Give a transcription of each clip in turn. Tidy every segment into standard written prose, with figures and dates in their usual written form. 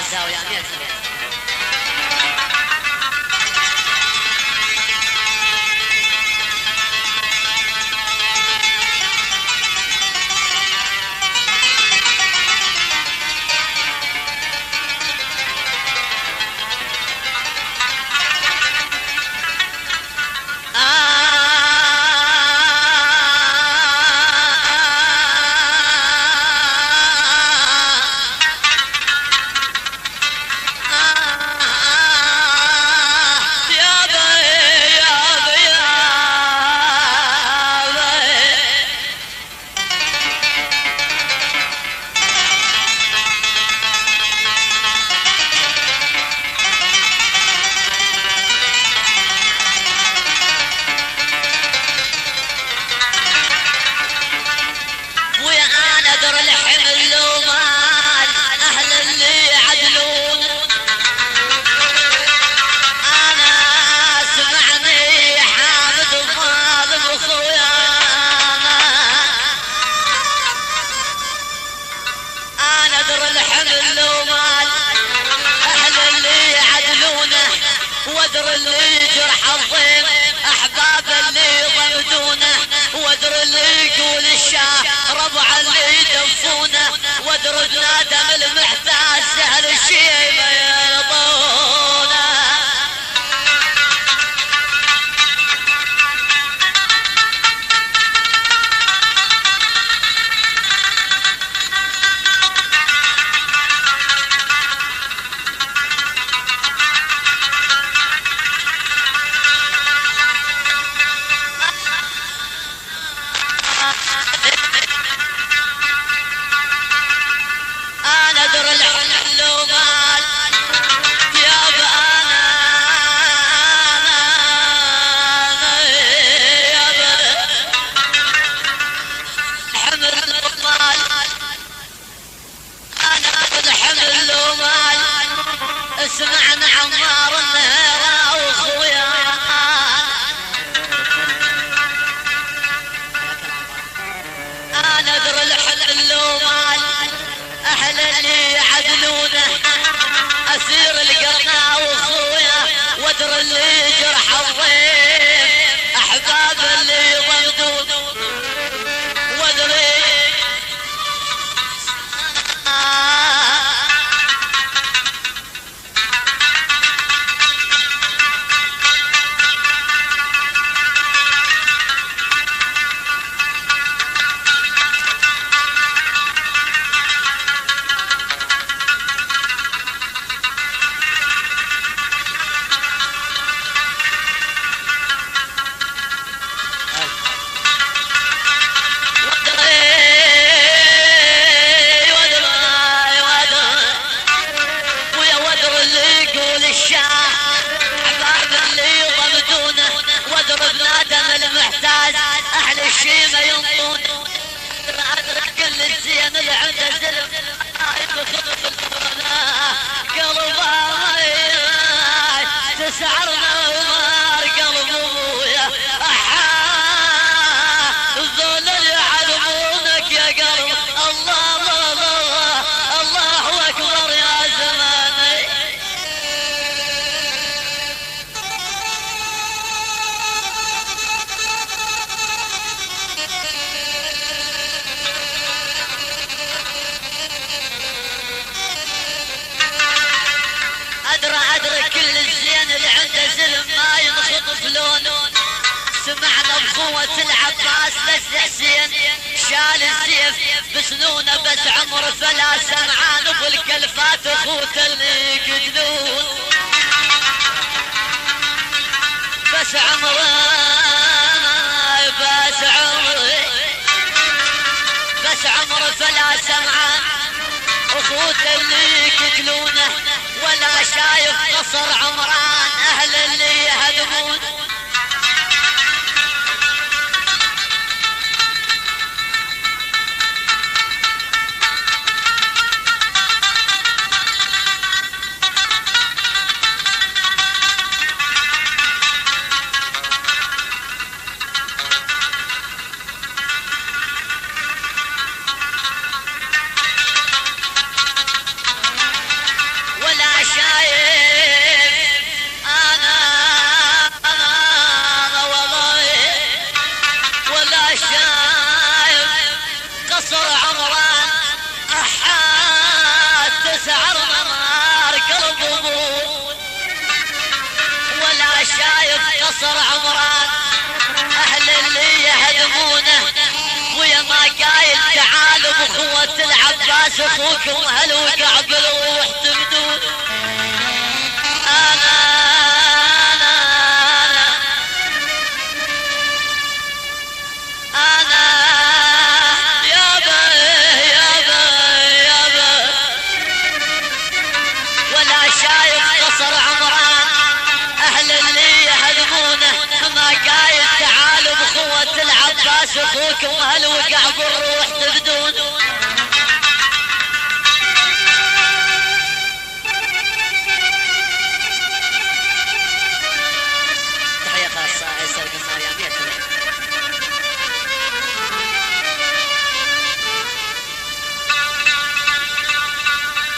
الزاوية. وادر اللي جرح الضيم احباب اللي ضمدونه، وادر اللي يقول الشاه ربع اللي يدفونه، وادر بنادم المحتاج سهل الشي ما يرضونه. انا ادري الحل ومال يابا انا يابا حمل ومال، انا ادري حمل ومال. اسمعنا عمار النهيرة واخويا، انا ادري الحل ومال. اهل اللي يعدلونه اسير القرنا واخويا، وادر اللي جرح الضيم احباب اللي ضمدون، وادري المحتاج اهل الشيمة ينطون. ادرك كل الزين اللي عنده زلم قلبه تسعرنا ونار قلب ابويا الذل اللي يعلمونك يا قلب. الله الله الله اكبر يا زماني. ادري كل الزين اللي عنده زلم ما ينخط فلون. سمعنا بقوة العباس بس حسين شال السيف بسنونه، بس عمر فلا سمعان بالكلفات اخوت اللي يقتلون. بس عمر بس عمر فلا سمعان اخوت اللي يقتلونه، ولا شايف قصر عمران اهل اللي يهدمون. قصر عمران اهل اللي يهدمونه ويا ما قايل تعالوا بخوة العباس اخوكم هل وقع بالروح تبدون انا يابا ولا شايف قصر عمران اهل اللي يهدمونه ما قايل تعالوا بخوة العباس اخوكم هل وقع بالروح تبدون تحية خاصة عيسى القصار يا ميت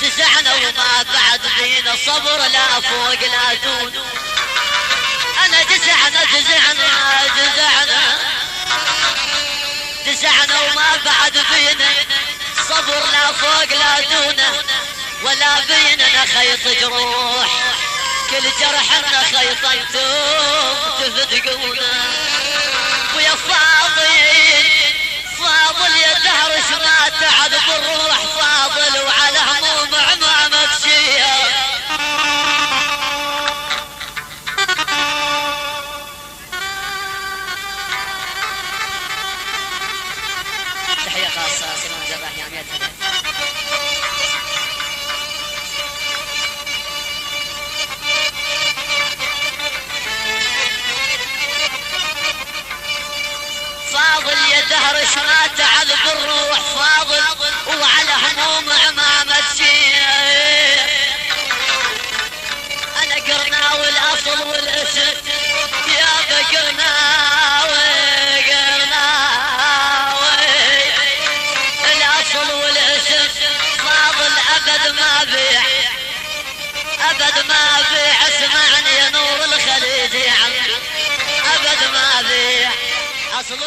جزعنا وما بعد فينا صبر لا فوق لا دون انا جزعنا وما بعد فينا صبر لا فوق لا دونه ولا بيننا خيط جروح كل جرحنا خيط انتم تفتقونه ويا فاضل يا دهر ما تعب بالروح فاضل وعلى هموم عمامك شيء تحية خاصة سلام جراح يا ميت فاضل يا دهر ما تعب بالروح فاضل وعلى هموم عمامة شيء انا قرناوي الاصل والاسم يا بقرناوي الاصل والاسم فاضل ابد ما بيع اسمعني يا نور الخليج يا عم ابد ما بيع اصل